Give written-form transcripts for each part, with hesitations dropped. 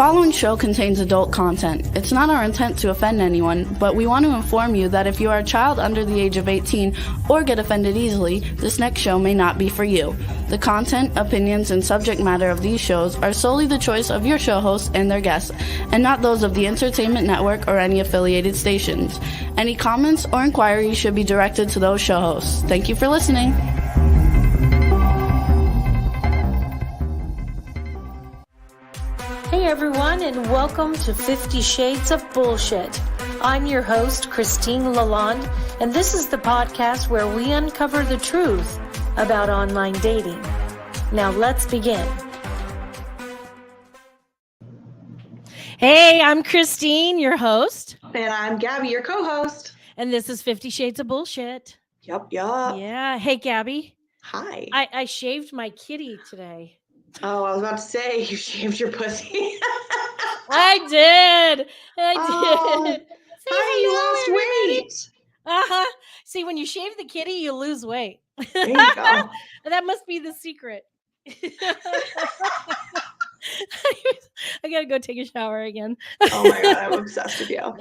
following show contains adult content. It's not our intent to offend anyone, but we want to inform you that if you are a child under the age of 18 or get offended easily, this next show may not be for you. The content, opinions, and subject matter of these shows are solely the choice of your show hosts and their guests, and not those of the Entertainment Network or any affiliated stations. Any comments or inquiries should be directed to those show hosts. Thank you for listening. Hey everyone, and welcome to 50 Shades of Bullshit. I'm your host, Christine Lalonde, and this is the podcast where we uncover the truth about online dating. Now let's begin. Hey, I'm Christine, your host. And I'm Gabby, your co-host. And this is 50 Shades of Bullshit. Yup. Yeah. Hey, Gabby. Hi. I shaved my kitty today. Oh, I was about to say, you shaved your pussy. I did. See, you lost weight. Uh-huh. See, when you shave the kitty, you lose weight. There you go. That must be the secret. I gotta go take a shower again. Oh my God, I'm obsessed with you.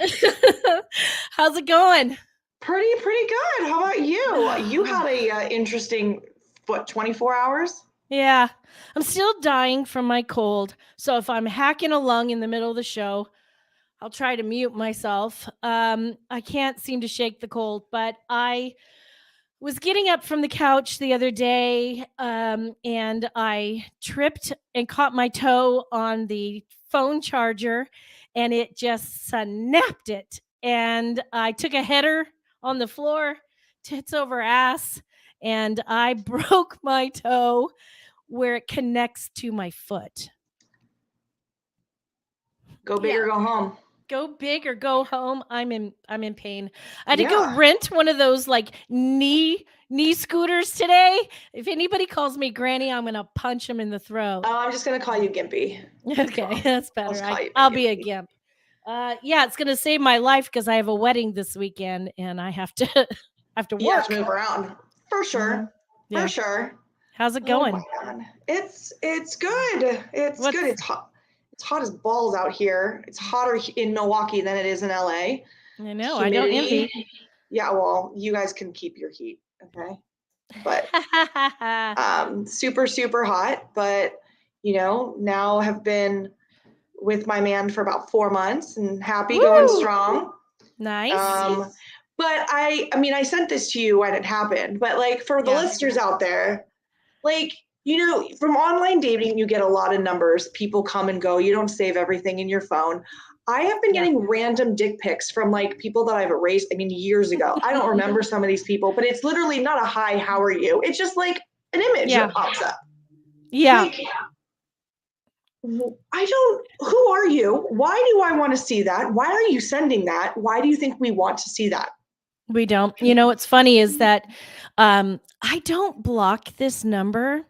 How's it going? Pretty good. How about you? You had a interesting, 24 hours? Yeah, I'm still dying from my cold. So if I'm hacking along in the middle of the show, I'll try to mute myself. I can't seem to shake the cold, but I was getting up from the couch the other day, and I tripped and caught my toe on the phone charger, and it just snapped it. And I took a header on the floor, tits over ass, and I broke my toe where it connects to my foot. Go big or go home. Go big or go home. I'm in pain. I had to go rent one of those like knee scooters today. If anybody calls me granny, I'm gonna punch them in the throat. Oh, I'm just gonna call you Gimpy. Okay, that's better. I'll be a gimp. Yeah, it's gonna save my life because I have a wedding this weekend and I have to work. You have to move around for sure. Mm-hmm. Yeah. For sure. How's it going? Oh my God. It's good. It's good. It's hot. It's hot as balls out here. It's hotter in Milwaukee than it is in LA. I know. Humidity. I don't envy. Yeah, well, you guys can keep your heat, okay? But super, super hot. But, now have been with my man for about 4 months and happy, going strong. Nice. But I sent this to you when it happened. But like for the listeners out there, like, from online dating, you get a lot of numbers. People come and go. You don't save everything in your phone. I have been getting random dick pics from like people that I've erased, years ago. I don't remember some of these people, but it's literally not a hi, how are you? It's just like an image that pops up. Yeah. Like, who are you? Why do I want to see that? Why are you sending that? Why do you think we want to see that? We don't. What's funny is that I don't block this number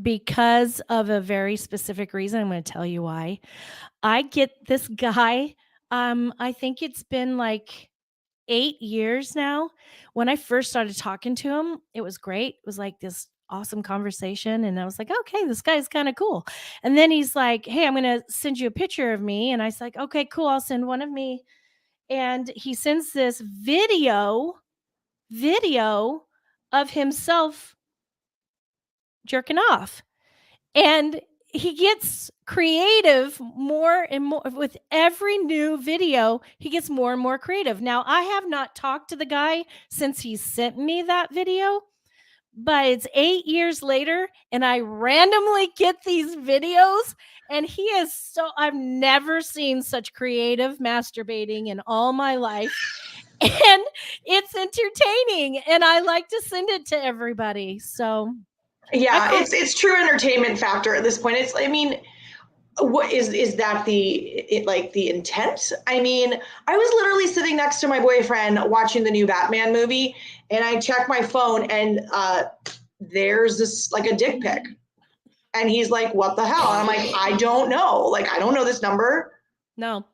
because of a very specific reason. I'm going to tell you why. I get this guy. I think it's been like 8 years now. When I first started talking to him, it was great. It was like this awesome conversation. And I was like, okay, this guy's kind of cool. And then he's like, hey, I'm going to send you a picture of me. And I was like, okay, cool. I'll send one of me. And he sends this video of himself jerking off. And he gets creative more and more with every new video. He gets more and more creative. Now, I have not talked to the guy since he sent me that video, but it's 8 years later and I randomly get these videos and he is I've never seen such creative masturbating in all my life. And it's entertaining and I like to send it to everybody. So yeah, it's true entertainment factor at this point. What is that the intent? I was literally sitting next to my boyfriend watching the new Batman movie and I check my phone and there's this like a dick pic. And he's like, what the hell? And I'm like, I don't know. Like, I don't know this number. No.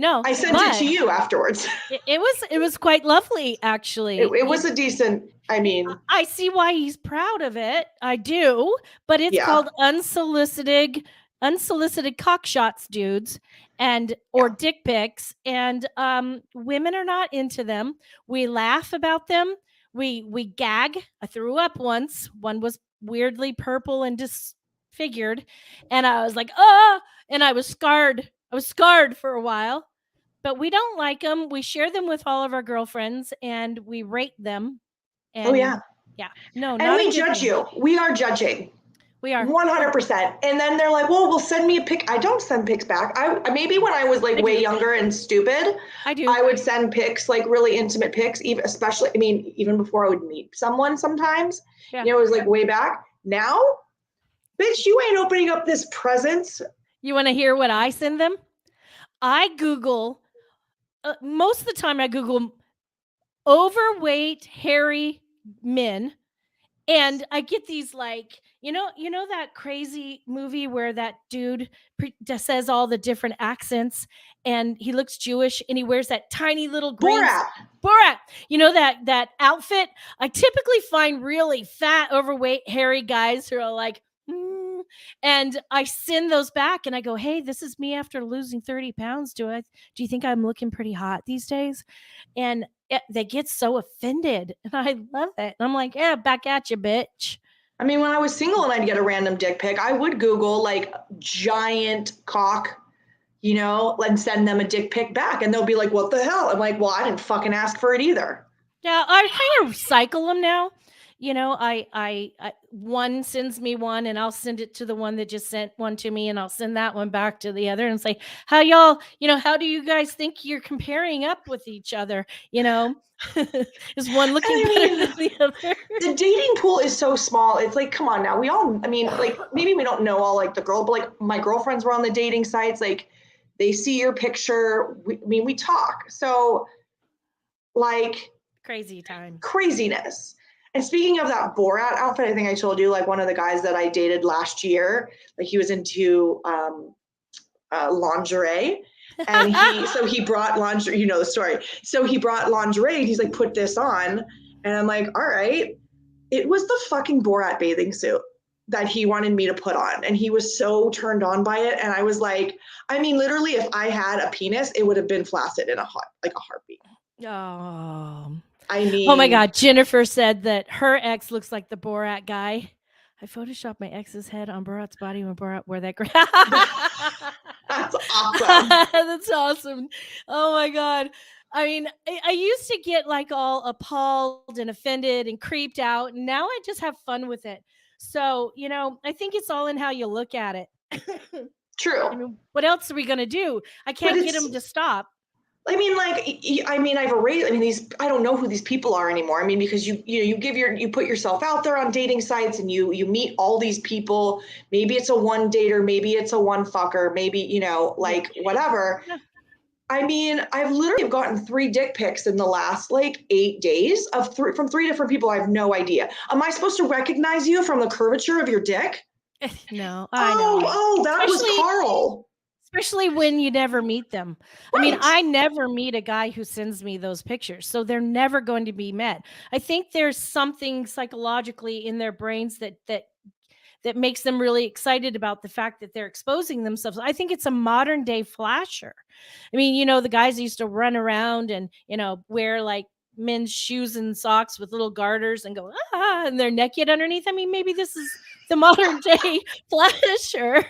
I sent it to you afterwards. It was quite lovely, actually. It was a decent, I see why he's proud of it. I do. But it's called unsolicited unsolicited cock shots, dudes, and or dick pics, and women are not into them. We laugh about them. We gag. I threw up once. One was weirdly purple and disfigured, and I was like, "Oh!" And I was scarred. I was scarred for a while. But we don't like them. We share them with all of our girlfriends, and we rate them. And yeah. No, And not we a good judge thing. you. We are judging. We are 100%. And then they're like, well, send me a pic. I don't send pics back. Maybe when I was like way younger and stupid, I do. I would send pics, like really intimate pics, especially, even before I would meet someone sometimes. Yeah. It was like way back. Now, bitch, you ain't opening up this presents. You want to hear what I send them? I Google, most of the time I Google overweight, hairy men. And I get these like, you know that crazy movie where that dude says all the different accents and he looks Jewish and he wears that tiny little green Borat. That outfit. I typically find really fat, overweight, hairy guys who are like, and I send those back and I go, hey, this is me after losing 30 pounds. Do you think I'm looking pretty hot these days? And they get so offended and I love it. And I'm like, yeah, back at you, bitch. I mean, when I was single and I'd get a random dick pic, I would Google like giant cock, and send them a dick pic back. And they'll be like, what the hell? I'm like, well, I didn't fucking ask for it either. Yeah, I kind of recycle them now. I one sends me one and I'll send it to the one that just sent one to me and I'll send that one back to the other and say, how y'all, how do you guys think you're comparing up with each other? Is one looking better than the other? The dating pool is so small. It's like, come on now. Like maybe we don't know all like the girl, but like my girlfriends were on the dating sites. Like they see your picture. We talk. So like craziness. And speaking of that Borat outfit, I think I told you, like one of the guys that I dated last year, like he was into lingerie. And he brought lingerie, you know the story. So he brought lingerie and he's like, put this on. And I'm like, all right. It was the fucking Borat bathing suit that he wanted me to put on. And he was so turned on by it. And I was like, literally, if I had a penis, it would have been flaccid in a heartbeat. Oh. Oh my God. Jennifer said that her ex looks like the Borat guy. I photoshopped my ex's head on Borat's body when Borat wore that. That's awesome. That's awesome. Oh my God. I used to get like all appalled and offended and creeped out. And now I just have fun with it. So, I think it's all in how you look at it. True. What else are we going to do? I can't get them to stop. I've erased, I don't know who these people are anymore. Because you put yourself out there on dating sites and you meet all these people. Maybe it's a one dater, maybe it's a one fucker, maybe, whatever. Yeah. I've literally gotten 3 dick pics in the last 8 days from 3 different people. I have no idea. Am I supposed to recognize you from the curvature of your dick? No, I know. Oh, that was Carl. Especially when you never meet them. Right. I never meet a guy who sends me those pictures. So they're never going to be met. I think there's something psychologically in their brains that makes them really excited about the fact that they're exposing themselves. I think it's a modern day flasher. The guys used to run around and, wear like men's shoes and socks with little garters and go, and they're naked underneath. Maybe this is the modern day flasher.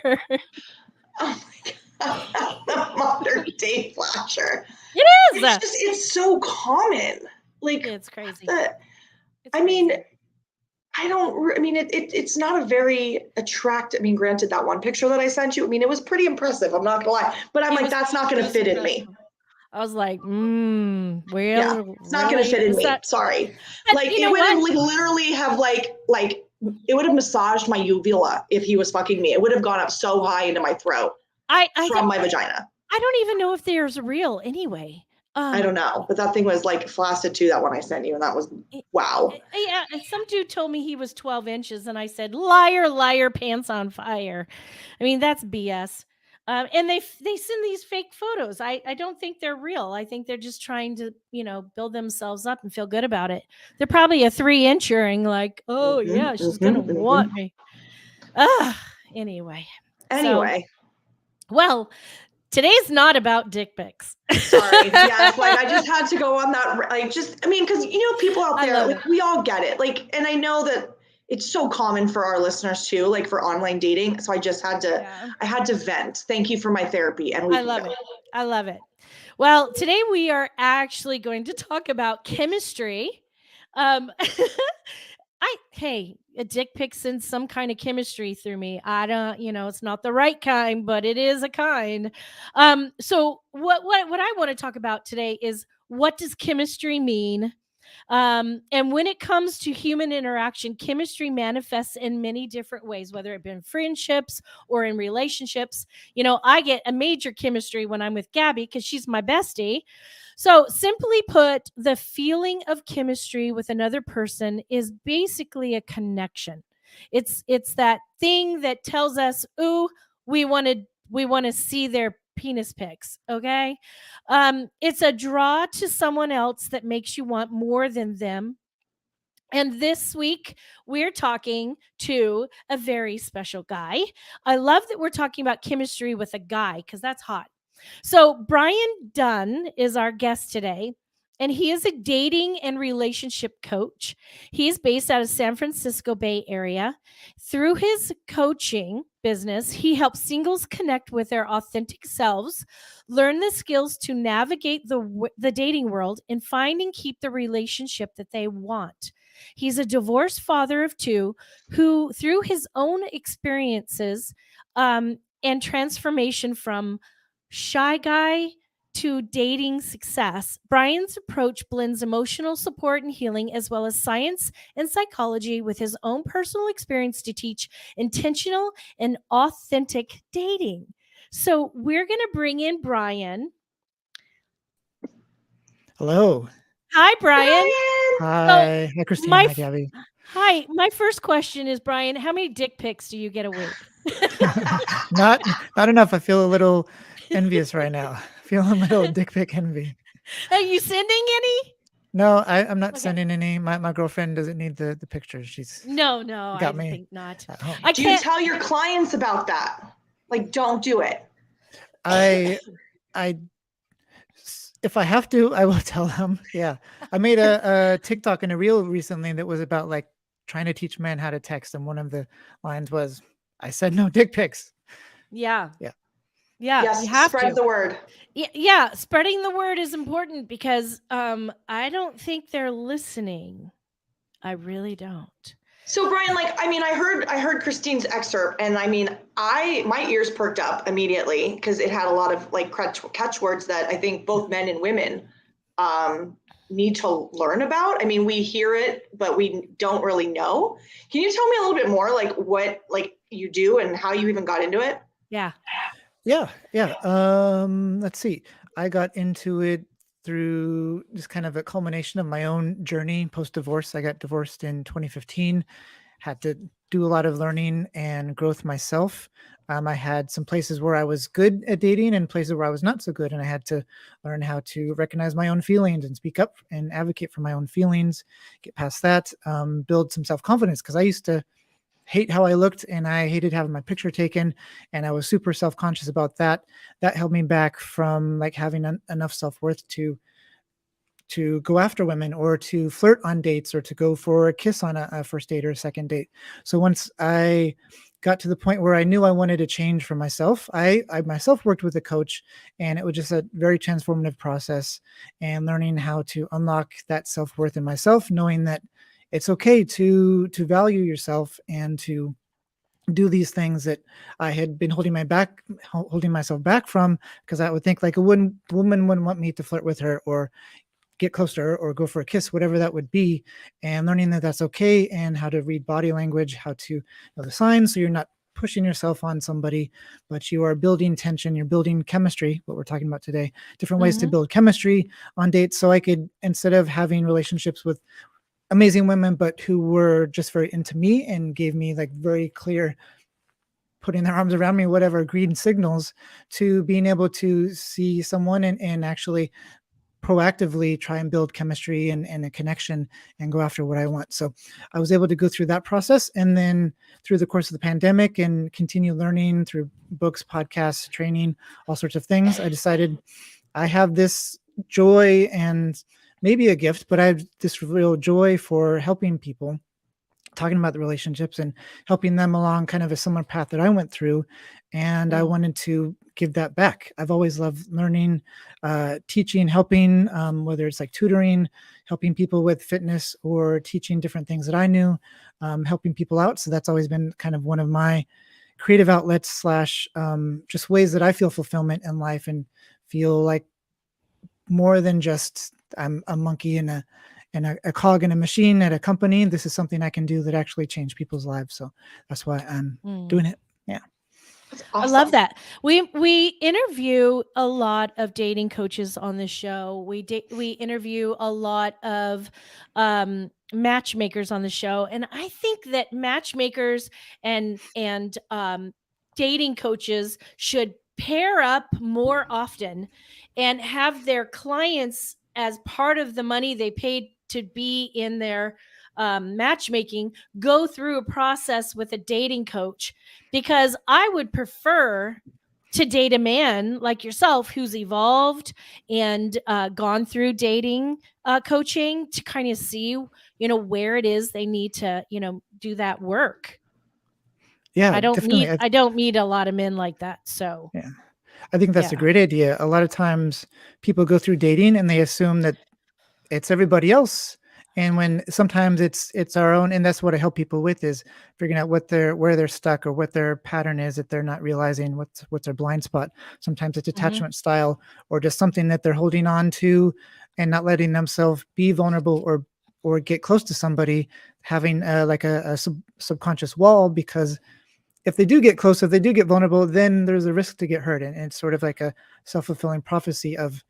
Oh my God. The modern day flasher. It is. It's so common. It's crazy. It's not a very attractive. Granted, that one picture that I sent you, it was pretty impressive. I'm not gonna lie, but that's not gonna fit in me. I was like, it's not gonna fit in me. Sorry. It would have literally have it would have massaged my uvula if he was fucking me. It would have gone up so high into my throat from my vagina. I don't even know if there's real anyway. I don't know, but that thing was flaccid too, that one I sent you, and that was wow. Yeah, and some dude told me he was 12 inches, and I said, liar, liar, pants on fire. That's BS. And they send these fake photos. I don't think they're real. I think they're just trying to, build themselves up and feel good about it. They're probably a 3-inchering, like, oh yeah, she's gonna want me. Anyway. Anyway. Well, today's not about dick pics. Sorry. Yes, like I just had to go on that. Like, just, I mean, because people out there, like we all get it. Like, and I know that it's so common for our listeners too, like for online dating. So I just had to, I had to vent. Thank you for my therapy. And I love it. I love it. Well, today we are actually going to talk about chemistry. Hey, a dick pic sends some kind of chemistry through me. I don't, it's not the right kind, but it is a kind. So what I want to talk about today is, what does chemistry mean? And when it comes to human interaction, chemistry manifests in many different ways, whether it be in friendships or in relationships. I get a major chemistry when I'm with Gabby because she's my bestie. So, simply put, the feeling of chemistry with another person is basically a connection. It's that thing that tells us, "Ooh, we want to see their penis pics." Okay, it's a draw to someone else that makes you want more than them. And this week, we're talking to a very special guy. I love that we're talking about chemistry with a guy because that's hot. So, Brian Dunn is our guest today, and he is a dating and relationship coach. He's based out of San Francisco Bay Area. Through his coaching business, he helps singles connect with their authentic selves, learn the skills to navigate the dating world, and find and keep the relationship that they want. He's a divorced father of two who, through his own experiences and transformation from shy guy to dating success, Brian's approach blends emotional support and healing as well as science and psychology with his own personal experience to teach intentional and authentic dating. So we're going to bring in Brian. Hello. Hi, Brian. Hi. Hi, Christine. Hi, Gabby. Hi. My first question is, Brian, how many dick pics do you get a week? Not enough. I feel a little envious right now. I feel a little dick pic envy. Are you sending any? No, I'm not sending any. My girlfriend doesn't need the pictures. She's no, I think not. Do you tell your clients about that? Like, don't do it. I if I have to, I will tell them. Yeah. I made a TikTok and a reel recently that was about like trying to teach men how to text. And one of the lines was, I said no dick pics. Yeah. Yes, you have spread to. the word. Yeah, spreading the word is important because I don't think they're listening. I really don't. So Brian, like, I mean, I heard Christine's excerpt, and I mean, my ears perked up immediately because it had a lot of like catchwords that I think both men and women need to learn about. I mean, we hear it, but we don't really know. Can you tell me a little bit more, like what like you do and how you even got into it? Yeah. Let's see. I got into it through just kind of a culmination of my own journey post-divorce. I got divorced in 2015, had to do a lot of learning and growth myself. I had some places where I was good at dating and places where I was not so good. And I had to learn how to recognize my own feelings and speak up and advocate for my own feelings, get past that, build some self-confidence. Because I used to hate how I looked and I hated having my picture taken. And I was super self-conscious about that. That held me back from like having enough self-worth to go after women or to flirt on dates or to go for a kiss on a first date or a second date. So once I got to the point where I knew I wanted to change for myself, I myself worked with a coach, and it was just a very transformative process and learning how to unlock that self-worth in myself, knowing that it's okay to value yourself and to do these things that I had been holding myself back from, because I would think like a woman wouldn't want me to flirt with her or get close to her or go for a kiss, whatever that would be, and learning that that's okay and how to read body language, how to know the signs. So you're not pushing yourself on somebody, but you are building tension, you're building chemistry, what we're talking about today, different ways to build chemistry on dates. So I could, instead of having relationships with amazing women, but who were just very into me and gave me like very clear putting their arms around me, whatever green signals, to being able to see someone and actually proactively try and build chemistry and a connection and go after what I want. So I was able to go through that process. And then through the course of the pandemic and continue learning through books, podcasts, training, all sorts of things, I decided I have this joy and maybe a gift, but I have this real joy for helping people, talking about the relationships and helping them along kind of a similar path that I went through. And I wanted to give that back. I've always loved learning, teaching, helping, whether it's like tutoring, helping people with fitness or teaching different things that I knew, helping people out. So that's always been kind of one of my creative outlets slash just ways that I feel fulfillment in life and feel like more than just I'm a monkey in a cog in a machine at a company. This is something I can do that actually change people's lives. So that's why I'm doing it. Yeah. That's I awesome. love that. We interview a lot of dating coaches on the show. We interview a lot of matchmakers on the show, and I think that matchmakers and dating coaches should pair up more often and have their clients as part of the money they paid to be in their matchmaking go through a process with a dating coach, because I would prefer to date a man like yourself who's evolved and gone through dating coaching to kind of see, where it is they need to, do that work. Yeah, I don't definitely. meet a lot of men like that. So Yeah. I think that's a Yeah. great idea. A lot of times people go through dating and they assume that it's everybody else. And when sometimes it's our own, and that's what I help people with is figuring out where they're stuck or what their pattern is that they're not realizing what's their blind spot. Sometimes it's attachment style or just something that they're holding on to and not letting themselves be vulnerable or get close to somebody, having like a subconscious wall, because if they do get close, if they do get vulnerable, then there's a risk to get hurt. And it's sort of like a self-fulfilling prophecy of,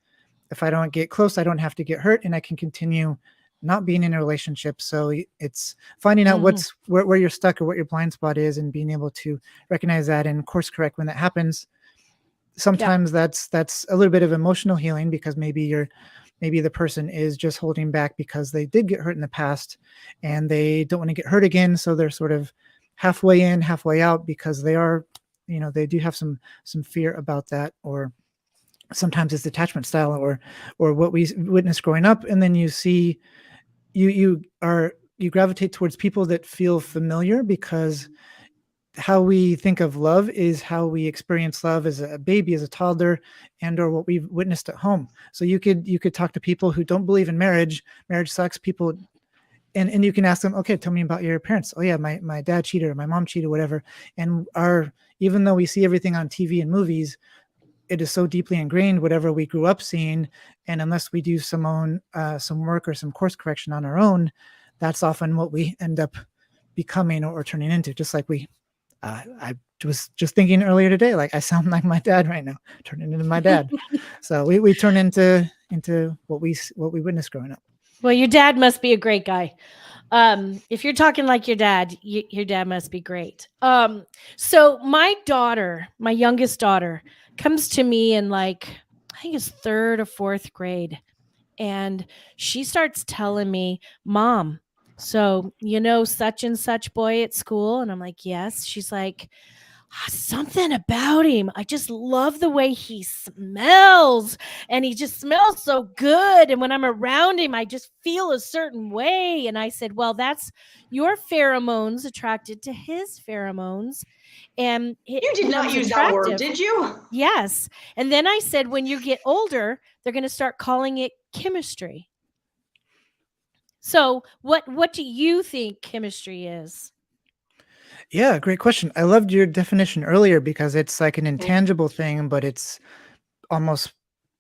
if I don't get close, I don't have to get hurt and I can continue not being in a relationship. So it's finding out where you're stuck or what your blind spot is and being able to recognize that and course correct when that happens. Sometimes that's a little bit of emotional healing, because maybe the person is just holding back because they did get hurt in the past and they don't want to get hurt again. So they're sort of halfway in, halfway out, because they are, they do have some fear about that. Or sometimes it's attachment style or what we witnessed growing up. And then you see, you gravitate towards people that feel familiar, because how we think of love is how we experience love as a baby, as a toddler, and or what we've witnessed at home. So you could talk to people who don't believe in marriage sucks, people, and you can ask them, okay, tell me about your parents. Oh yeah, my dad cheated or my mom cheated, whatever. And even though we see everything on TV and movies, it is so deeply ingrained, whatever we grew up seeing. And unless we do some work or some course correction on our own, that's often what we end up becoming or turning into. Just like I was just thinking earlier today, like I sound like my dad right now, turning into my dad. So we turn into what we witnessed growing up. Well, your dad must be a great guy. If you're talking like your dad, your dad must be great. So my youngest daughter, comes to me in I think it's 3rd or 4th grade. And she starts telling me, Mom, so such and such boy at school? And I'm like, yes. She's like, something about him. I just love the way he smells, and he just smells so good. And when I'm around him, I just feel a certain way. And I said, well, that's your pheromones attracted to his pheromones. And you did not use that word, did you? Yes. And then I said, when you get older, they're going to start calling it chemistry. So what do you think chemistry is? Yeah, great question. I loved your definition earlier, because it's like an intangible thing, but it's almost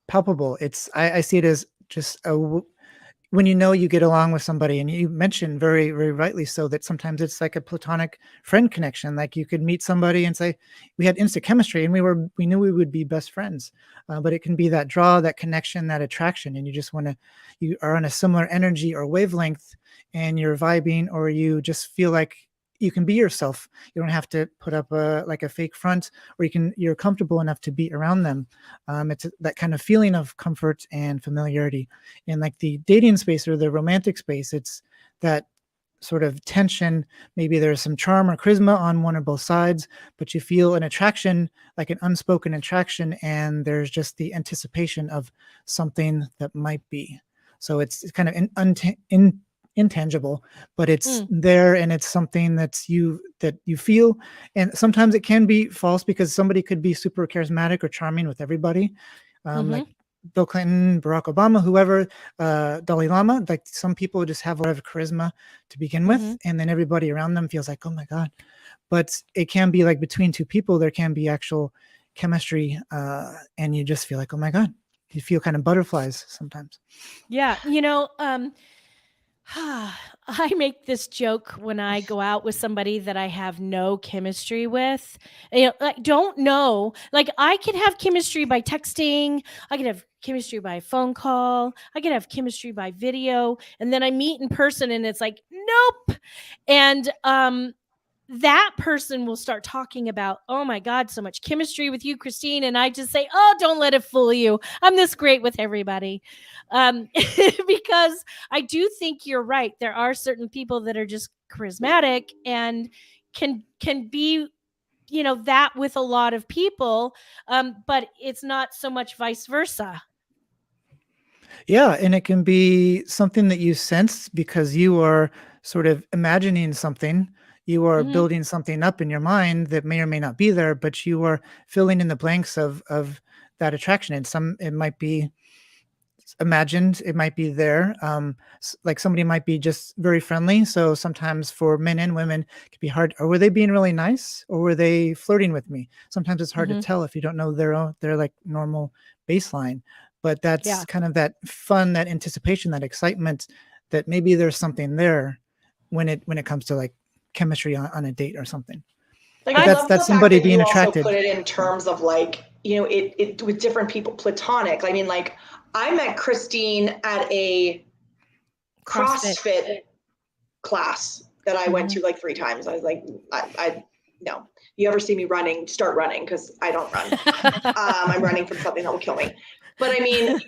palpable. I see it as just when you get along with somebody, and you mentioned very, very rightly so that sometimes it's like a platonic friend connection. Like you could meet somebody and say, we had instant chemistry and we knew we would be best friends. But it can be that draw, that connection, that attraction. And you are on a similar energy or wavelength, and you're vibing, or you just feel like you can be yourself. You don't have to put up a fake front, or you're comfortable enough to be around them. It's that kind of feeling of comfort and familiarity. In like the dating space or the romantic space, it's that sort of tension. Maybe there's some charm or charisma on one or both sides, but you feel an attraction, like an unspoken attraction, and there's just the anticipation of something that might be. So it's kind of intangible, but it's there, and it's something that you feel. And sometimes it can be false, because somebody could be super charismatic or charming with everybody, like Bill Clinton, Barack Obama, whoever, Dalai Lama. Like, some people just have a lot of charisma to begin with, and then everybody around them feels like, oh my God. But it can be like between two people, there can be actual chemistry, and you just feel like, oh my God. You feel kind of butterflies sometimes. Yeah. I make this joke when I go out with somebody that I have no chemistry with. I don't know. Like, I could have chemistry by texting. I could have chemistry by phone call. I could have chemistry by video. And then I meet in person and it's like, nope. And that person will start talking about, oh my God, so much chemistry with you, Christine. And I just say, oh, don't let it fool you. I'm this great with everybody. Because I do think you're right. There are certain people that are just charismatic and can be, that with a lot of people. But it's not so much vice versa. Yeah, and it can be something that you sense because you are sort of imagining something. You are building something up in your mind that may or may not be there, but you are filling in the blanks of that attraction. And it might be imagined, it might be there. Like, somebody might be just very friendly. So sometimes for men and women, it can be hard. Or were they being really nice, or were they flirting with me? Sometimes it's hard to tell if you don't know their like normal baseline. But that's kind of that fun, that anticipation, that excitement, that maybe there's something there when it comes to like chemistry on a date or something. Like, but I love that's the somebody fact that being you attracted. also put it in terms of like, it with different people, platonic. I mean, like, I met Christine at a CrossFit class that I went to like 3 times. I was like, I no. You ever see me running, start running, because I don't run. I'm running from something that will kill me. But I mean,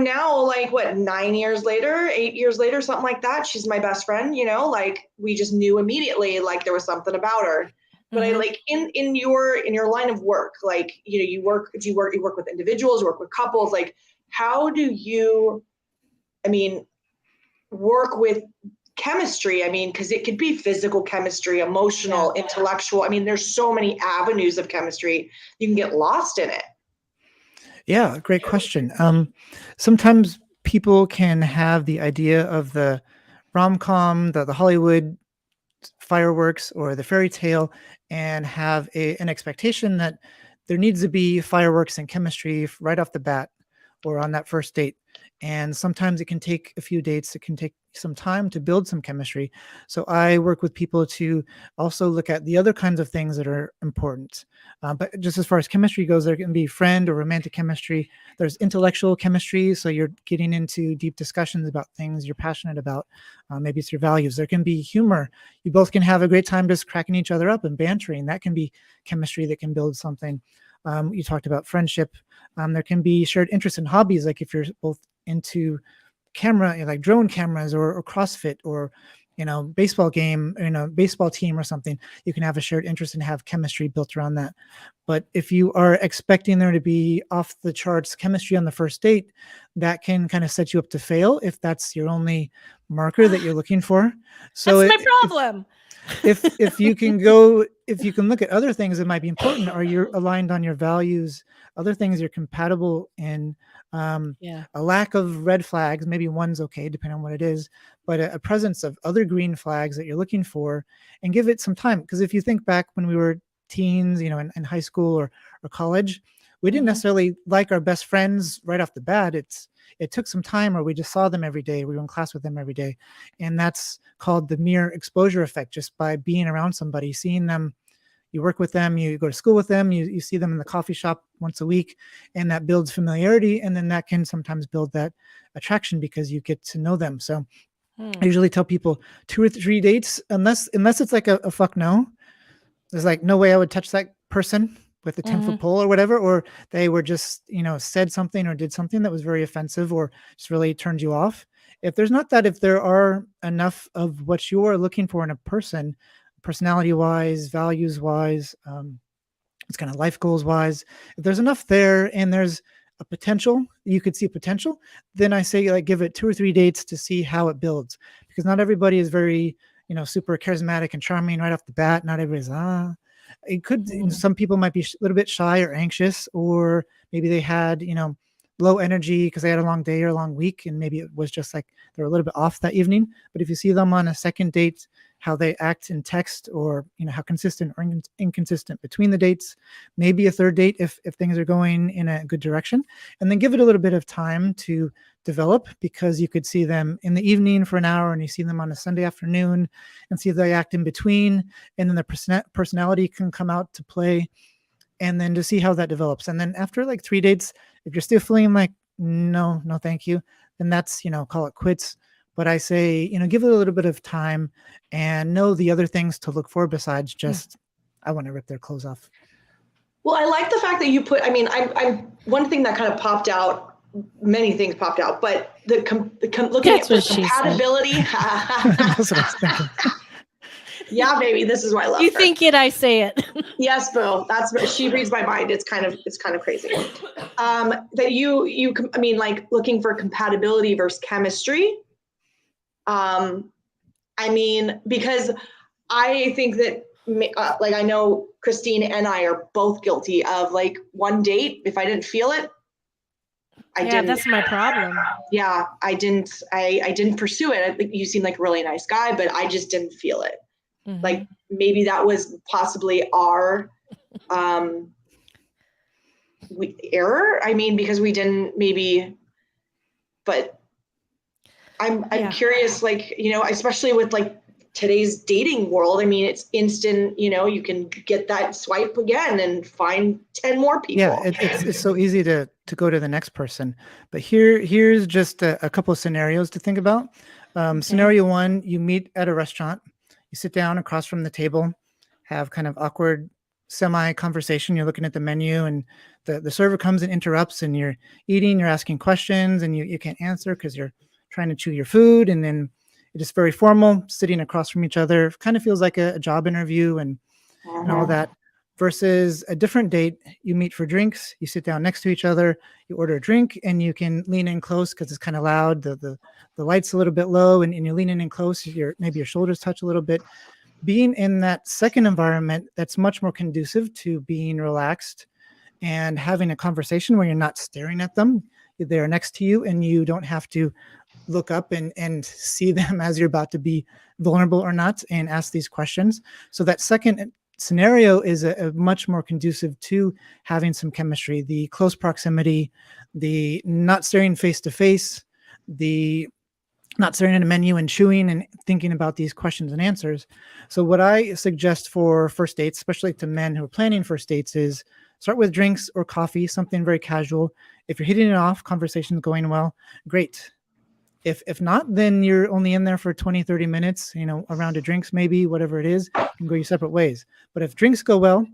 now, like, what, 9 years later, 8 years later, something like that, she's my best friend, like, we just knew immediately, like, there was something about her. But I like in your line of work, like, you work with individuals, you work with couples, like, how do you, work with chemistry? Because it could be physical chemistry, emotional, intellectual. There's so many avenues of chemistry. You can get lost in it. Yeah, great question. Sometimes people can have the idea of the rom-com, the Hollywood fireworks or the fairy tale, and have an expectation that there needs to be fireworks and chemistry right off the bat or on that first date. And sometimes it can take a few dates. It can take some time to build some chemistry. So I work with people to also look at the other kinds of things that are important. But just as far as chemistry goes, there can be friend or romantic chemistry. There's intellectual chemistry. So you're getting into deep discussions about things you're passionate about. Maybe it's your values. There can be humor. You both can have a great time just cracking each other up and bantering. That can be chemistry that can build something. You talked about friendship. There can be shared interests in hobbies, like if you're both into camera, like drone cameras or CrossFit or baseball game, baseball team or something. You can have a shared interest and have chemistry built around that. But if you are expecting there to be off the charts chemistry on the first date, that can kind of set you up to fail if that's your only marker that you're looking for. So that's my problem. If you can look at other things that might be important, are you aligned on your values, other things you're compatible in, a lack of red flags, maybe one's okay depending on what it is, but a presence of other green flags that you're looking for, and give it some time. Because if you think back when we were teens, in high school or college, we didn't necessarily like our best friends right off the bat. It took some time, or we just saw them every day. We were in class with them every day. And that's called the mere exposure effect. Just by being around somebody, seeing them, you work with them, you go to school with them, you see them in the coffee shop once a week, and that builds familiarity. And then that can sometimes build that attraction because you get to know them. So I usually tell people 2 or 3 dates, unless it's like a fuck no. There's like no way I would touch that person with a 10-foot pole or whatever, or they were just, said something or did something that was very offensive or just really turned you off. If there's not that, if there are enough of what you are looking for in a person, personality wise, values wise, it's kind of life goals wise, if there's enough there and there's a potential, you could see potential, then I say like give it 2 or 3 dates to see how it builds, because not everybody is very, super charismatic and charming right off the bat. Not everybody's it could, some people might be a little bit shy or anxious, or maybe they had, low energy because they had a long day or a long week, and maybe it was just like they're a little bit off that evening. But if you see them on a second date, how they act in text, or how consistent or inconsistent between the dates, maybe a third date if things are going in a good direction, and then give it a little bit of time to develop, because you could see them in the evening for an hour and you see them on a Sunday afternoon and see if they act in between, and then the personality can come out to play, and then to see how that develops. And then after like 3 dates, if you're still feeling like no thank you, then that's, call it quits. But I say, give it a little bit of time and know the other things to look for besides just I want to rip their clothes off. Well, I like the fact that you put, I'm one thing that kind of popped out, many things popped out, but looking at the compatibility. That's what I was thinking. Yeah, baby, this is why I love you her. think it, I say it. Yes, Boo. She reads my mind. It's kind of crazy. That you like looking for compatibility versus chemistry. Because I think that like I know Christine and I are both guilty of like one date. If I didn't feel it, I didn't. That's my problem. Yeah, I didn't pursue it. You seem like a really nice guy, but I just didn't feel it. Mm-hmm. Like maybe that was possibly our error. Because we didn't maybe, but I'm curious, like, especially with like today's dating world. It's instant, you can get that swipe again and find 10 more people. Yeah, it's so easy to go to the next person. But here's just a couple of scenarios to think about. Scenario 1, you meet at a restaurant, you sit down across from the table, have kind of awkward semi-conversation. You're looking at the menu and the server comes and interrupts, and you're eating, you're asking questions, and you can't answer because you're trying to chew your food. And then it's just very formal, sitting across from each other. Kind of feels like a job interview and all that. Versus a different date, you meet for drinks, you sit down next to each other, you order a drink, and you can lean in close because it's kind of loud. The light's a little bit low, and you're leaning in close. Maybe your shoulders touch a little bit. Being in that second environment, that's much more conducive to being relaxed and having a conversation where you're not staring at them. They're next to you, and you don't have to look up and see them as you're about to be vulnerable or not and ask these questions. So that second scenario is a much more conducive to having some chemistry. The close proximity, the not staring face to face, the not staring at a menu and chewing and thinking about these questions and answers. So what I suggest for first dates, especially to men who are planning first dates, is start with drinks or coffee, something very casual. If you're hitting it off, conversation's going well, great. If not, then you're only in there for 20, 30 minutes, a round of drinks, maybe, whatever it is, you can go your separate ways. But if drinks go well,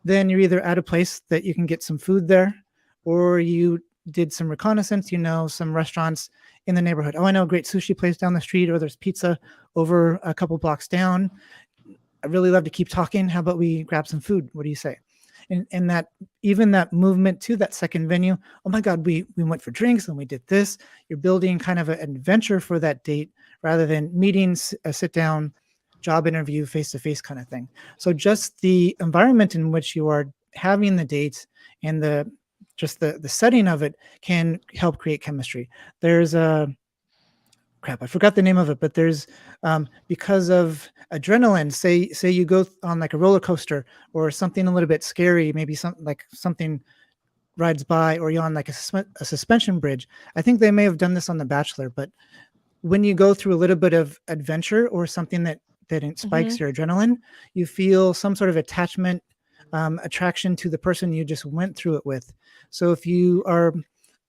then you're either at a place that you can get some food there, or you did some reconnaissance, some restaurants in the neighborhood. Oh, I know a great sushi place down the street, or there's pizza over a couple blocks down. I really love to keep talking. How about we grab some food? What do you say? And that, even that movement to that second venue, oh my God, we went for drinks and we did this. You're building kind of an adventure for that date rather than meetings, a sit down, job interview, face-to-face kind of thing. So just the environment in which you are having the dates and the setting of it can help create chemistry. There's I forgot the name of it, but there's because of adrenaline, say you go on like a roller coaster or something a little bit scary, maybe something rides by, or you're on like a suspension bridge. I think they may have done this on The Bachelor, but when you go through a little bit of adventure or something that spikes your adrenaline, you feel some sort of attachment, attraction to the person you just went through it with. So if you are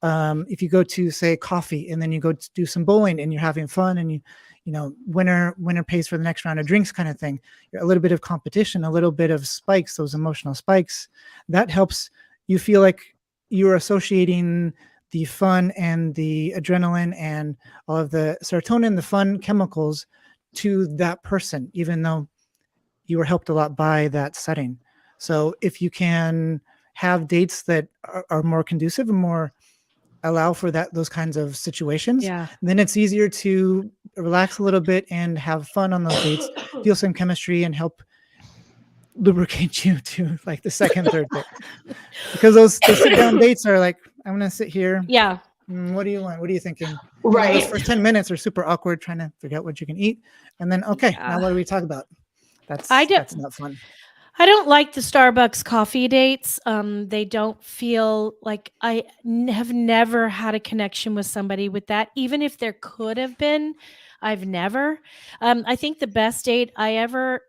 If you go to, say, coffee, and then you go to do some bowling and you're having fun, and winner pays for the next round of drinks kind of thing. A little bit of competition, a little bit of spikes, those emotional spikes, that helps you feel like you're associating the fun and the adrenaline and all of the serotonin, the fun chemicals, to that person, even though you were helped a lot by that setting. So if you can have dates that are more conducive and more allow for those kinds of situations, then it's easier to relax a little bit and have fun on those dates, feel some chemistry, and help lubricate you to like the second, third date. Because those sit down dates are like, I'm going to sit here. Yeah. What do you want? What are you thinking? Right. Those first 10 minutes are super awkward, trying to figure out what you can eat. And then, now what do we talk about? That's not fun. I don't like the Starbucks coffee dates. They don't feel like I have never had a connection with somebody with that. Even if there could have been, I've never. I think the best date I ever,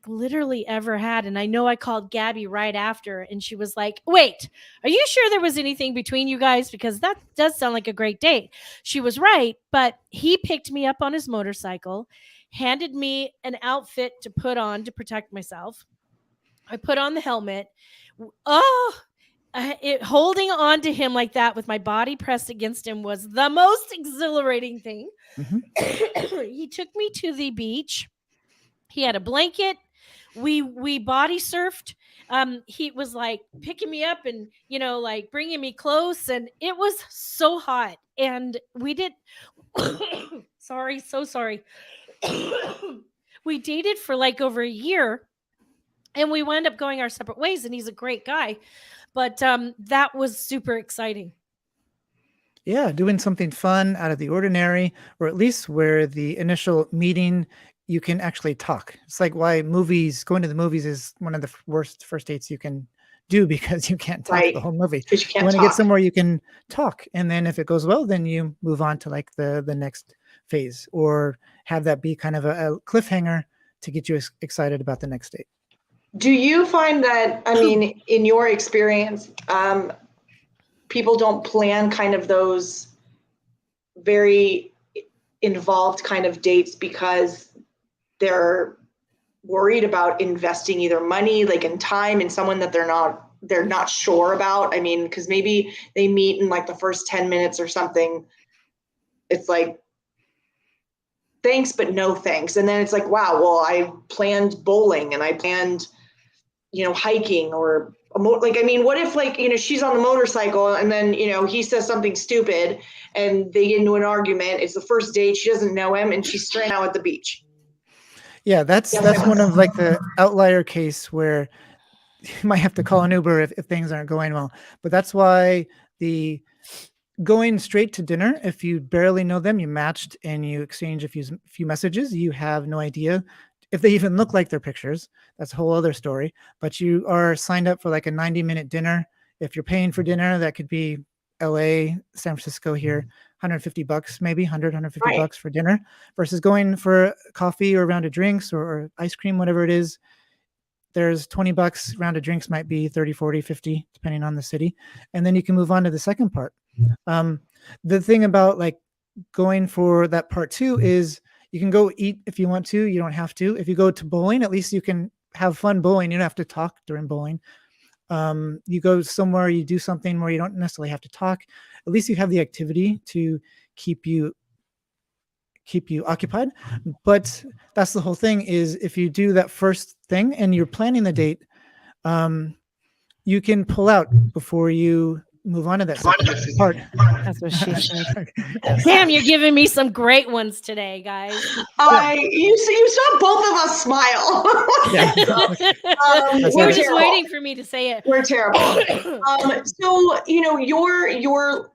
literally ever had, and I know I called Gabby right after, and she was like, wait, are you sure there was anything between you guys? Because that does sound like a great date. She was right, but he picked me up on his motorcycle, handed me an outfit to put on to protect myself. I put on the helmet. Holding on to him like that with my body pressed against him was the most exhilarating thing. Mm-hmm. He took me to the beach. He had a blanket. We body surfed. He was like picking me up and, bringing me close. And it was so hot. And we did. Sorry. So sorry. We dated for over a year. And we wound up going our separate ways, and he's a great guy. But that was super exciting. Yeah, doing something fun out of the ordinary, or at least where the initial meeting, you can actually talk. It's like why going to the movies is one of the worst first dates you can do, because you can't talk the whole movie. You want to get somewhere you can talk. And then if it goes well, then you move on to the next phase, or have that be kind of a cliffhanger to get you excited about the next date. Do you find that, in your experience, people don't plan kind of those very involved kind of dates because they're worried about investing either money, and time, in someone that they're not sure about? Because maybe they meet in the first 10 minutes or something. It's like, thanks, but no thanks. And then it's like, wow, well, I planned bowling and I planned hiking, or what if she's on the motorcycle and then, he says something stupid and they get into an argument. It's the first date. She doesn't know him and she's stranded out at the beach. Yeah, that's one of the outlier case where you might have to call an Uber if things aren't going well. But that's why the going straight to dinner, if you barely know them, you matched and you exchange a few messages, you have no idea if they even look like their pictures. That's a whole other story. But you are signed up for a 90-minute dinner. If you're paying for dinner, that could be LA, San Francisco here, $150 maybe, $150 Right. for dinner, versus going for coffee or a round of drinks or ice cream, whatever it is. There's $20, round of drinks might be 30, 40, 50, depending on the city. And then you can move on to the second part. The thing about going for that part two is you can go eat if you want to. You don't have to. If you go to bowling, at least you can have fun bowling. You don't have to talk during bowling. You go somewhere, you do something where you don't necessarily have to talk. At least you have the activity to keep you occupied. But that's the whole thing, is if you do that first thing and you're planning the date, you can pull out before you move on to that second part. That's what she said. Damn, you're giving me some great ones today, guys. You saw both of us smile. You were just waiting for me to say it. We're terrible. So your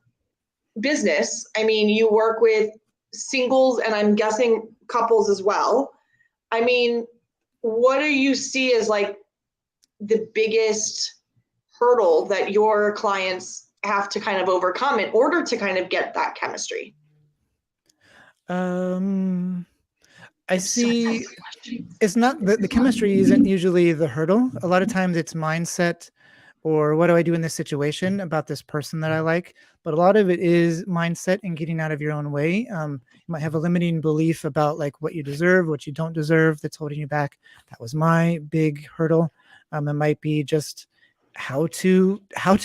business, you work with singles and I'm guessing couples as well. What do you see as the biggest hurdle that your clients have to kind of overcome in order to kind of get that chemistry? I see. It's not the chemistry isn't usually the hurdle. A lot of times it's mindset, or what do I do in this situation about this person that I like? But a lot of it is mindset and getting out of your own way. You might have a limiting belief about like what you deserve, what you don't deserve, that's holding you back. That was my big hurdle. It might be just how to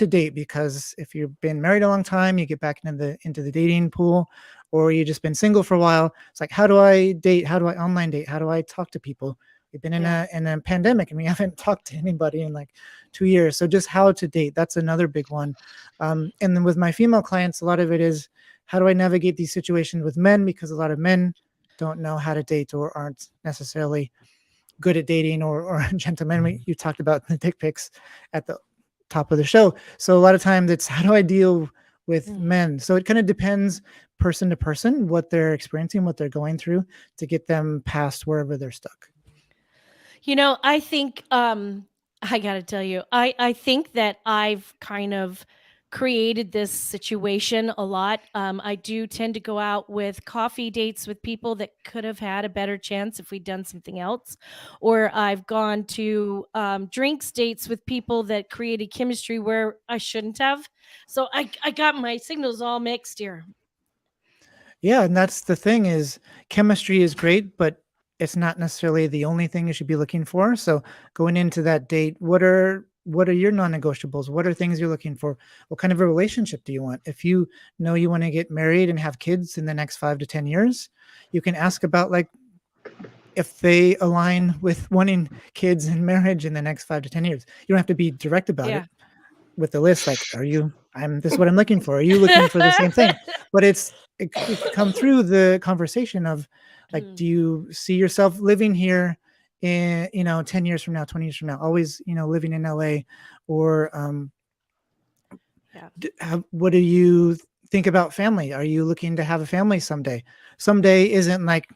date, because if you've been married a long time, you get back into the dating pool, or you just been single for a while. It's like, how do I date? How do I online date? How do I talk to people? We've been in a pandemic and we haven't talked to anybody in like 2 years. So just how to date, that's another big one. And then with my female clients, a lot of it is how do I navigate these situations with men, because a lot of men don't know how to date or aren't necessarily good at dating, or gentlemen. You talked about the dick pics at the top of the show. So a lot of times it's how do I deal with men? So it kind of depends person to person, what they're experiencing, what they're going through to get them past wherever they're stuck. I think I got to tell you, I think that I've kind of created this situation a lot. I do tend to go out with coffee dates with people that could have had a better chance if we'd done something else, or I've gone to drinks dates with people that created chemistry where I shouldn't have. So I got my signals all mixed here. Yeah, and that's the thing is chemistry is great, but it's not necessarily the only thing you should be looking for. So going into that date, what are your non-negotiables? What are things you're looking for? What kind of a relationship do you want? If you know you want to get married and have kids in the next 5 to 10 years, you can ask about like if they align with wanting kids and marriage in the next 5 to 10 years. You don't have to be direct about it with the list. Like, this is what I'm looking for. Are you looking for the same thing? But it could come through the conversation of like, do you see yourself living here in, 10 years from now, 20 years from now, always, living in LA, or, what do you think about family? Are you looking to have a family someday? Someday isn't like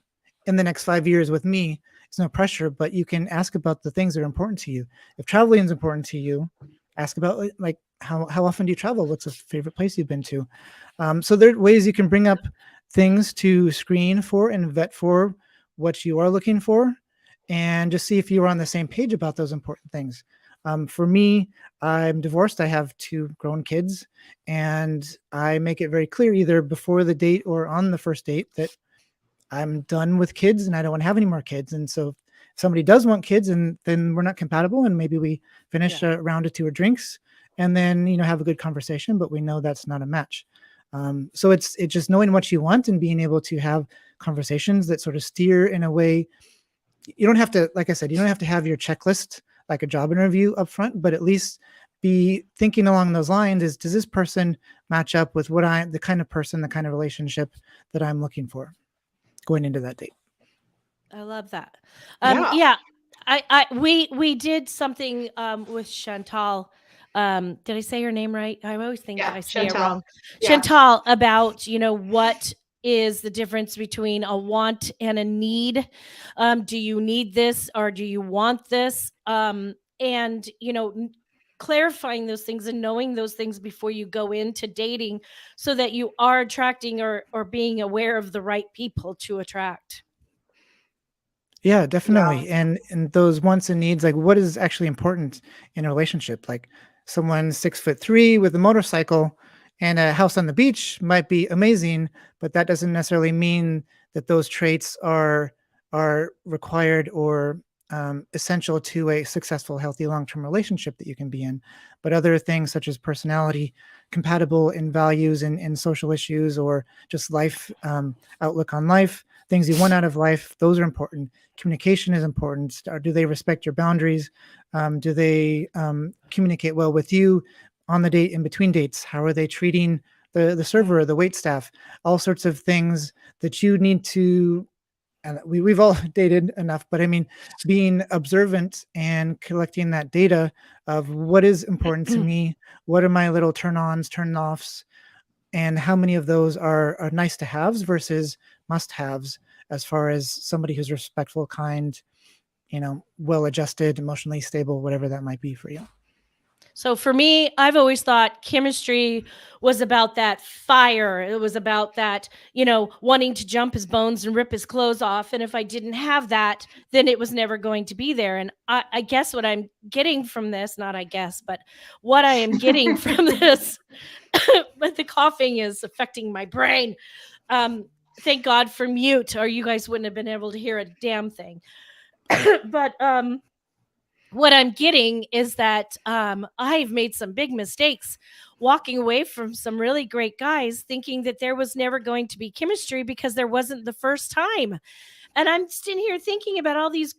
in the next 5 years with me. It's no pressure, but you can ask about the things that are important to you. If traveling is important to you, ask about like how often do you travel? What's a favorite place you've been to? So there are ways you can bring up things to screen for and vet for what you are looking for, and just see if you're on the same page about those important things. For me, I'm divorced. I have 2 grown kids, and I make it very clear either before the date or on the first date that I'm done with kids and I don't want to have any more kids. And so if somebody does want kids, and then we're not compatible, and maybe we finish a round or 2 of drinks and then, have a good conversation, but we know that's not a match. So it's just knowing what you want and being able to have conversations that sort of steer in a way. You don't have to, like I said, you don't have to have your checklist like a job interview up front, but at least be thinking along those lines is, does this person match up with the kind of person, the kind of relationship that I'm looking for going into that date? I love that. Yeah. We did something with Chantal. Did I say her name right? I always think I say it wrong. Yeah. Chantal, about what is the difference between a want and a need. Do you need this or do you want this? And clarifying those things and knowing those things before you go into dating, so that you are attracting or being aware of the right people to attract. Yeah, definitely. And those wants and needs, like what is actually important in a relationship? Like someone 6'3" with a motorcycle and a house on the beach might be amazing, but that doesn't necessarily mean that those traits are required or essential to a successful, healthy, long-term relationship that you can be in. But other things such as personality, compatible in values and social issues, or just life outlook on life, things you want out of life, those are important. Communication is important. Or do they respect your boundaries? Do they communicate well with you on the date, in between dates? How are they treating the server or the wait staff? All sorts of things that you need to, and we've all dated enough, but I mean, being observant and collecting that data of what is important to me, what are my little turn-ons, turn-offs, and how many of those are nice to haves versus must-haves, as far as somebody who's respectful, kind, well-adjusted, emotionally stable, whatever that might be for you. So for me, I've always thought chemistry was about that fire. It was about that, wanting to jump his bones and rip his clothes off. And if I didn't have that, then it was never going to be there. And I guess what I'm getting from this, not I guess, but what I am getting from this, but the coughing is affecting my brain. Thank God for mute, or you guys wouldn't have been able to hear a damn thing. But what I'm getting is that I've made some big mistakes walking away from some really great guys, thinking that there was never going to be chemistry because there wasn't the first time. And I'm sitting here thinking about all these,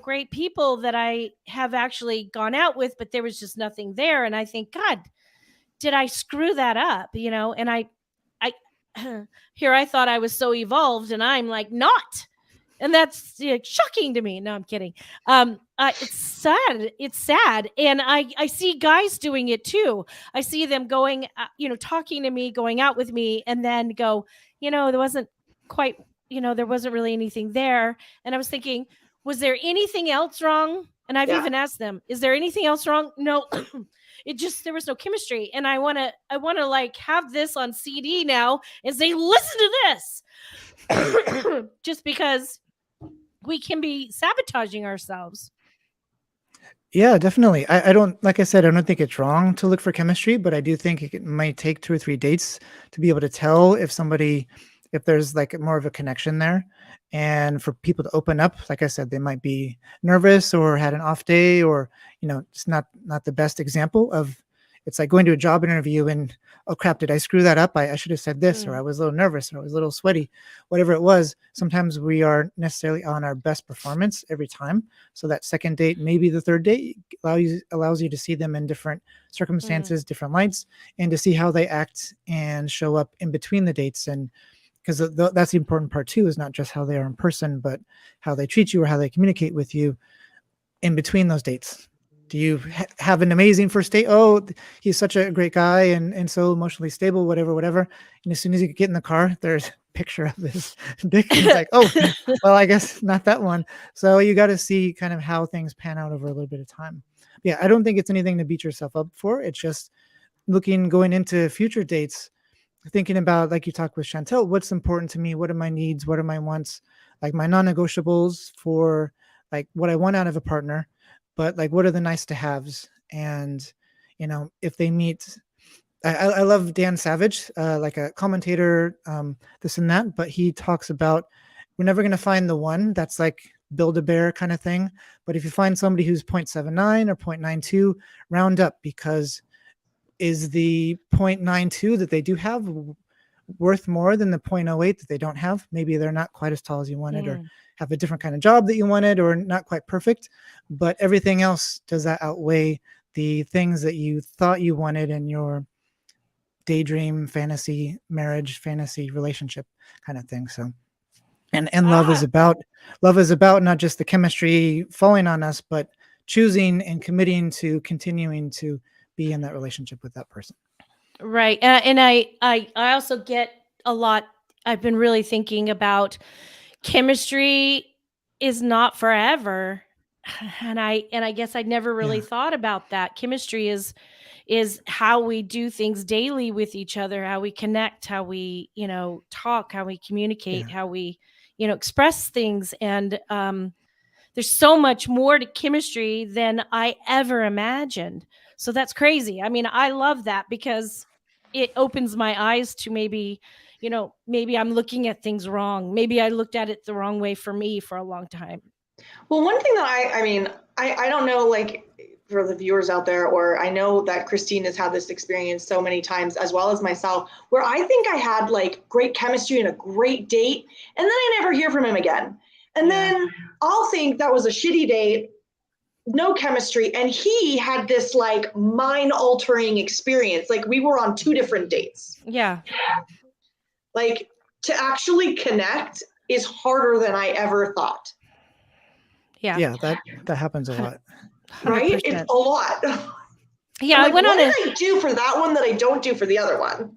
great people that I have actually gone out with, but there was just nothing there. And I think, God, did I screw that up? And I here I thought I was so evolved, and I'm like, not. And that's shocking to me. No, I'm kidding. It's sad. It's sad. And I see guys doing it too. I see them going, talking to me, going out with me, and then go, there wasn't quite, there wasn't really anything there. And I was thinking, was there anything else wrong? And I've even asked them, is there anything else wrong? No, there was no chemistry. And I want to like have this on CD now and say, listen to this. Just because we can be sabotaging ourselves. Yeah, definitely. I don't, like I said, I don't think it's wrong to look for chemistry, but I do think it might take 2 or 3 dates to be able to tell if there's like more of a connection there. And for people to open up, like I said, they might be nervous or had an off day, or, it's not the best example of, it's like going to a job interview and, oh crap, did I screw that up? I should have said this, or I was a little nervous, or I was a little sweaty, whatever it was. Sometimes we aren't necessarily on our best performance every time. So that second date, maybe the third date, allows you to see them in different circumstances, different lights, and to see how they act and show up in between the dates. And because that's the important part too, is not just how they are in person, but how they treat you or how they communicate with you in between those dates. Do you have an amazing first date? Oh, he's such a great guy and so emotionally stable, whatever. And as soon as you get in the car, there's a picture of his dick. And it's like, oh, well, I guess not that one. So you got to see kind of how things pan out over a little bit of time. Yeah, I don't think it's anything to beat yourself up for. It's just going into future dates, thinking about, like you talked with Chantel, what's important to me? What are my needs? What are my wants? Like my non-negotiables for like what I want out of a partner. But like, what are the nice to haves? And, if they meet, I love Dan Savage, like a commentator, this and that, but he talks about, we're never going to find the one that's like Build-A-Bear kind of thing. But if you find somebody who's 0.79 or 0.92, round up, because is the 0.92 that they do have worth more than the 0.08 that they don't have? Maybe they're not quite as tall as you wanted, or have a different kind of job that you wanted, or not quite perfect, but everything else, does that outweigh the things that you thought you wanted in your daydream, fantasy, marriage, fantasy relationship kind of thing? So, and love is about not just the chemistry falling on us, but choosing and committing to continuing to be in that relationship with that person. Right. And I also get a lot. I've been really thinking about chemistry is not forever. And I guess I'd never really thought about that. Chemistry is how we do things daily with each other, how we connect, how we, talk, how we communicate, how we, express things. And there's so much more to chemistry than I ever imagined. So that's crazy. I mean, I love that because it opens my eyes to maybe I'm looking at things wrong. Maybe I looked at it the wrong way for me for a long time. Well, one thing that I don't know, like for the viewers out there, or I know that Christine has had this experience so many times, as well as myself, where I think I had like great chemistry and a great date, and then I never hear from him again. And then I'll think that was a shitty date, no chemistry, and he had this like mind-altering experience. Like we were on 2 different dates. Yeah. Like to actually connect is harder than I ever thought. Yeah, that happens a lot. 100%. Right? It's a lot. Yeah, like, I went what on did I do for that one that I don't do for the other one?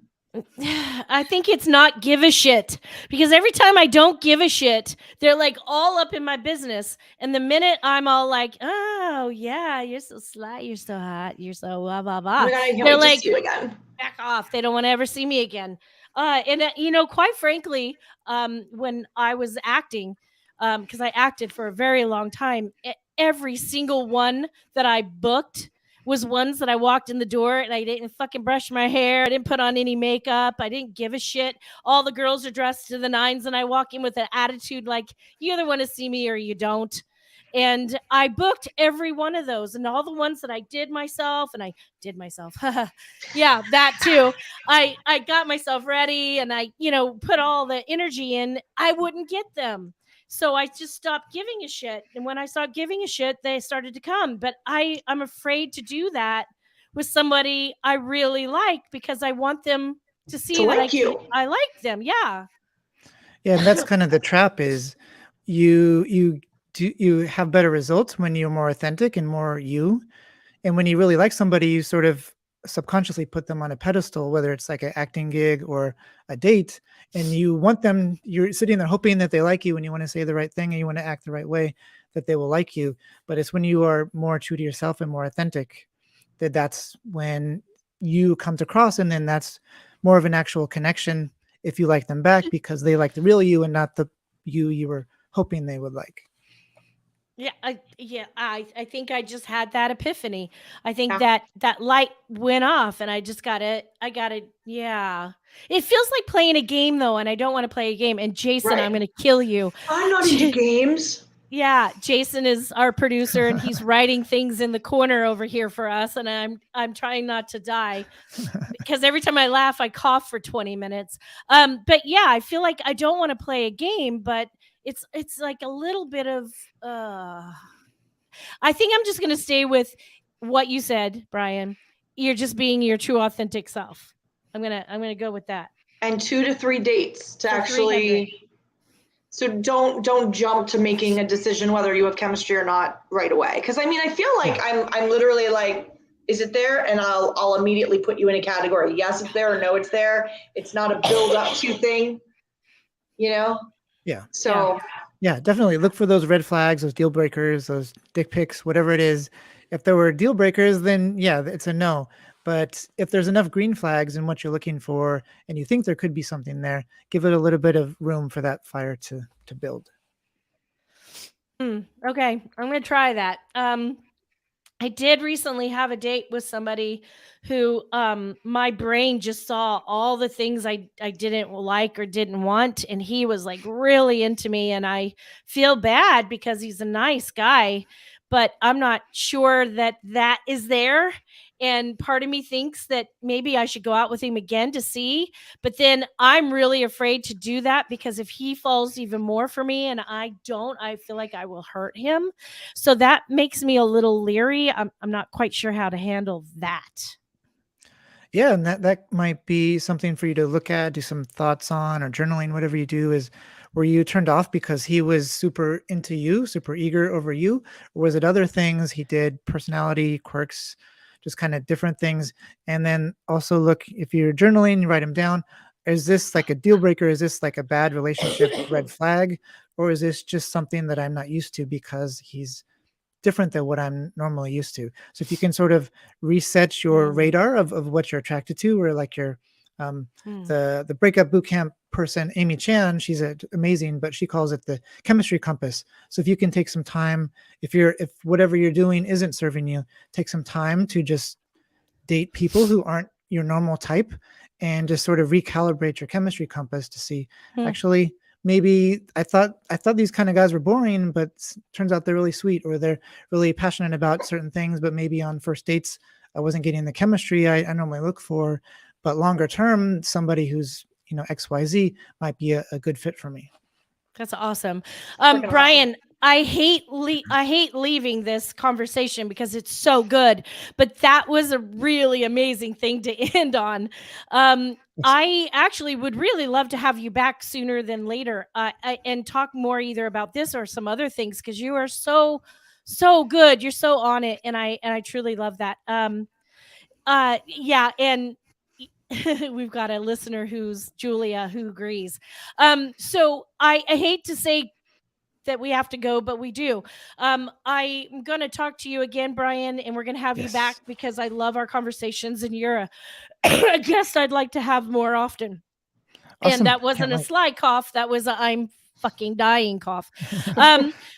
I think it's not give a shit, because every time I don't give a shit, they're like all up in my business. And the minute I'm all like, oh yeah, you're so sly, you're so hot, you're so blah blah Oh blah, my God, I can't they're wait to like, see you again. back off. They don't want to ever see me again. Quite frankly, when I was acting, because I acted for a very long time, every single one that I booked was ones that I walked in the door and I didn't fucking brush my hair. I didn't put on any makeup. I didn't give a shit. All the girls are dressed to the nines and I walk in with an attitude like, you either want to see me or you don't. And I booked every one of those, and all the ones that I did myself, and I did myself. Yeah, that too. I got myself ready and I, put all the energy in. I wouldn't get them. So I just stopped giving a shit. And when I stopped giving a shit, they started to come. But I'm afraid to do that with somebody I really like, because I want them to see To that like you. I like them. Yeah. Yeah, and that's kind of the trap is you have better results when you're more authentic and more you. And when you really like somebody, you sort of subconsciously put them on a pedestal, whether it's like an acting gig or a date, and you want them, you're sitting there hoping that they like you and you want to say the right thing and you want to act the right way, that they will like you. But it's when you are more true to yourself and more authentic that's when you comes across, and then that's more of an actual connection if you like them back because they like the real you and not the you were hoping they would like. Yeah, I think I just had that epiphany. I think Yeah. that light went off, and I got it. Yeah. It feels like playing a game though, and I don't want to play a game. And Jason, I'm Right. going to kill you. I'm not into games. Yeah, Jason is our producer and he's writing things in the corner over here for us, and I'm trying not to die because every time I laugh I cough for 20 minutes. But yeah, I feel like I don't want to play a game, but it's like a little bit of I think I'm just going to stay with what you said, Brian. You're just being your true authentic self. I'm going to go with that. And 2 to 3 dates to For 300. actually. So don't jump to making a decision whether you have chemistry or not right away. Because I mean, I feel like I'm literally like, is it there? And I'll immediately put you in a category. Yes, it's there, or no, it's there. It's not a build up to thing, Yeah. So yeah, definitely look for those red flags, those deal breakers, those dick pics, whatever it is. If there were deal breakers, then yeah, it's a no. But if there's enough green flags in what you're looking for and you think there could be something there, give it a little bit of room for that fire to build. Okay, I'm going to try that. I did recently have a date with somebody who my brain just saw all the things I didn't like or didn't want, and he was like really into me, and I feel bad because he's a nice guy, but I'm not sure that is there. And part of me thinks that maybe I should go out with him again to see, but then I'm really afraid to do that because if he falls even more for me and I don't, I feel like I will hurt him. So that makes me a little leery. I'm not quite sure how to handle that. Yeah, and that might be something for you to look at, do some thoughts on, or journaling, whatever you do. Is were you turned off because he was super into you, super eager over you, or was it other things he did, personality quirks, just kind of different things? And then also look, if you're journaling, you write them down. Is this like a deal breaker? Is this like a bad relationship red flag, or is this just something that I'm not used to because he's different than what I'm normally used to? So if you can sort of reset your radar of what you're attracted to, or like your the breakup boot camp person, Amy Chan, she's amazing, but she calls it the chemistry compass. So if you can take some time, if whatever you're doing isn't serving you, take some time to just date people who aren't your normal type and just sort of recalibrate your chemistry compass to see actually maybe I thought these kind of guys were boring, but turns out they're really sweet, or they're really passionate about certain things, but maybe on first dates I wasn't getting the chemistry I normally look for, but longer term somebody who's XYZ might be a good fit for me. That's awesome. Freaking Brian, awesome. I hate leaving this conversation because it's so good, but that was a really amazing thing to end on. I actually would really love to have you back sooner than later, and talk more either about this or some other things, because you are so good. You're so on it, and I truly love that. Yeah, and we've got a listener who's Julia who agrees. So I hate to say that we have to go, but we do. I'm going to talk to you again, Brian, and we're going to have you back because I love our conversations, and you're a guest I'd like to have more often. Awesome. And that wasn't a sly cough. That was a I'm fucking dying cough.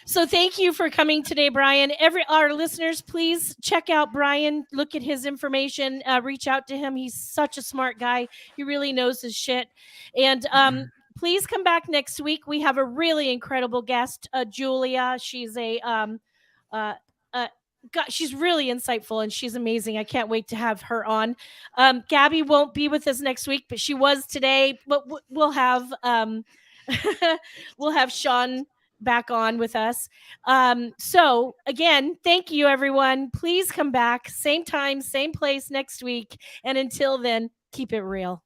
So thank you for coming today, Brian. Our listeners, please check out Brian, look at his information, reach out to him. He's such a smart guy. He really knows his shit. And please come back next week. We have a really incredible guest, Julia. She's she's really insightful and she's amazing. I can't wait to have her on. Gabby won't be with us next week, but she was today. But we'll have we'll have Sean back on with us. So again, thank you, everyone. Please come back, same time, same place next week. And until then, keep it real.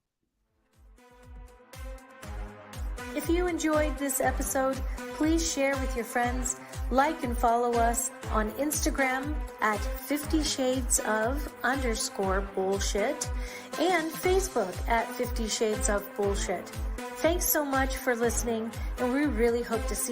If you enjoyed this episode, please share with your friends, like and follow us on Instagram at 50 Shades of _bullshit and Facebook at 50 Shades of Bullshit. Thanks so much for listening, and we really hope to see